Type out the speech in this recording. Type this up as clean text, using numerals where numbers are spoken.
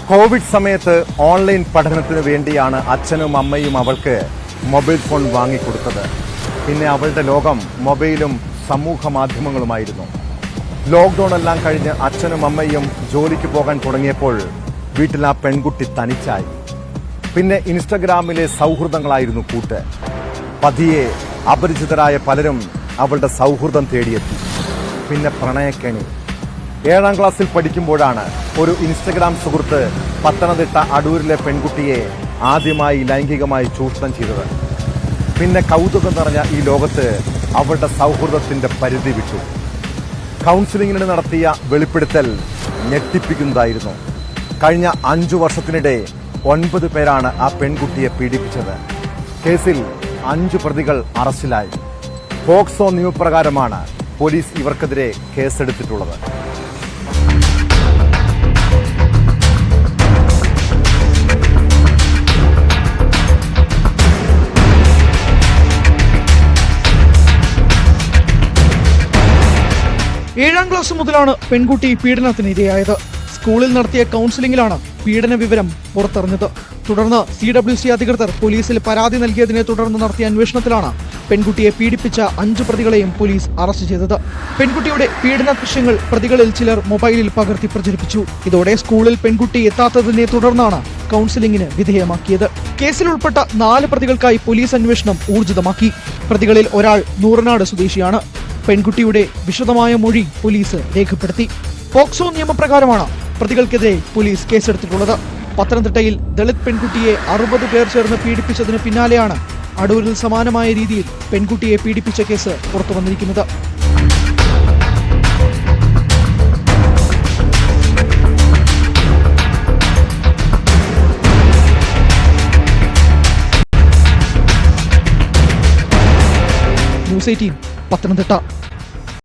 Covid സമയത്ത് online പഠനത്തിന് വേണ്ടിയാണ് അച്ഛനും അമ്മയും അവൾക്ക് മൊബൈൽ ഫോൺ വാങ്ങിക്കൊടുത്തത്. പിന്നെ അവളുടെ ലോകം മൊബൈലും സമൂഹ മാധ്യമങ്ങളുമായിരുന്നു. ലോക്ക്ഡൌൺ എല്ലാം കഴിഞ്ഞ് അച്ഛനും അമ്മയും ജോലിക്ക് പോകാൻ തുടങ്ങിയപ്പോൾ വീട്ടിൽ ആ പെൺകുട്ടി തനിച്ചായി. പിന്നെ ഇൻസ്റ്റഗ്രാമിലെ സൗഹൃദങ്ങളായിരുന്നു കൂട്ട്. പതിയെ അപരിചിതരായ പലരും അവളുടെ സൗഹൃദം തേടിയെത്തി. പിന്നെ പ്രണയക്കെണി. 7ാം ക്ലാസ്സിൽ പഠിക്കുമ്പോഴാണ് ഒരു ഇൻസ്റ്റഗ്രാം സുഹൃത്ത് പത്തനംതിട്ട അടൂരിലെ പെൺകുട്ടിയെ ആദ്യമായി ലൈംഗികമായി ചൂഷണം ചെയ്തത്. പിന്നെ കൗതുകം നിറഞ്ഞ ഈ ലോകത്ത് അവളുടെ സൗഹൃദത്തിന്റെ പരിധി വിട്ടു. കൗൺസിലിംഗിന് നടത്തിയ വെളിപ്പെടുത്തൽ ഞെട്ടിപ്പിക്കുന്നതായിരുന്നു. കഴിഞ്ഞ 5 വർഷത്തിനിടെ 9 പേരാണ് ആ പെൺകുട്ടിയെ പീഡിപ്പിച്ചത്. കേസിൽ 5 പ്രതികൾ അറസ്റ്റിലായി. പോക്സോ നിയമപ്രകാരമാണ് പോലീസ് ഇവർക്കെതിരെ കേസെടുത്തിട്ടുള്ളത്. ഏഴാം ക്ലാസ് മുതലാണ് പെൺകുട്ടി പീഡനത്തിന് ഇരയായത്. സ്കൂളിൽ നടത്തിയ കൗൺസിലിംഗിലാണ് പീഡന വിവരം പുറത്തറിഞ്ഞത്. തുടർന്ന് CWC അധികൃതർ പോലീസിൽ പരാതി നൽകിയതിനെ തുടർന്ന് നടത്തിയ അന്വേഷണത്തിലാണ് പെൺകുട്ടിയെ പീഡിപ്പിച്ച 5 പ്രതികളെയും പോലീസ് അറസ്റ്റ് ചെയ്തത്. പെൺകുട്ടിയുടെ പീഡന ദൃശ്യങ്ങൾ പ്രതികളിൽ ചിലർ മൊബൈലിൽ പകർത്തി പ്രചരിപ്പിച്ചു. ഇതോടെ സ്കൂളിൽ പെൺകുട്ടി എത്താത്തതിനെ തുടർന്നാണ് കൗൺസിലിംഗിന് വിധേയമാക്കിയത്. കേസിൽ ഉൾപ്പെട്ട 4 പ്രതികൾക്കായി പോലീസ് അന്വേഷണം ഊർജിതമാക്കി. പ്രതികളിൽ ഒരാൾ നൂറനാട് സ്വദേശിയാണ്. പെൺകുട്ടിയുടെ വിശദമായ മൊഴി പോലീസ് രേഖപ്പെടുത്തി. പോക്സോ നിയമപ്രകാരമാണ് പ്രതികൾക്കെതിരെ പോലീസ് കേസെടുത്തിട്ടുള്ളത്. പത്തനംതിട്ടയിൽ ദളിത് പെൺകുട്ടിയെ 60 പേർ ചേർന്ന് പീഡിപ്പിച്ചതിന് പിന്നാലെയാണ് അടൂരിൽ സമാനമായ രീതിയിൽ പെൺകുട്ടിയെ പീഡിപ്പിച്ച കേസ് പുറത്തുവന്നിരിക്കുന്നത്. ന്യൂസ് 18 പത്തനംതിട്ട.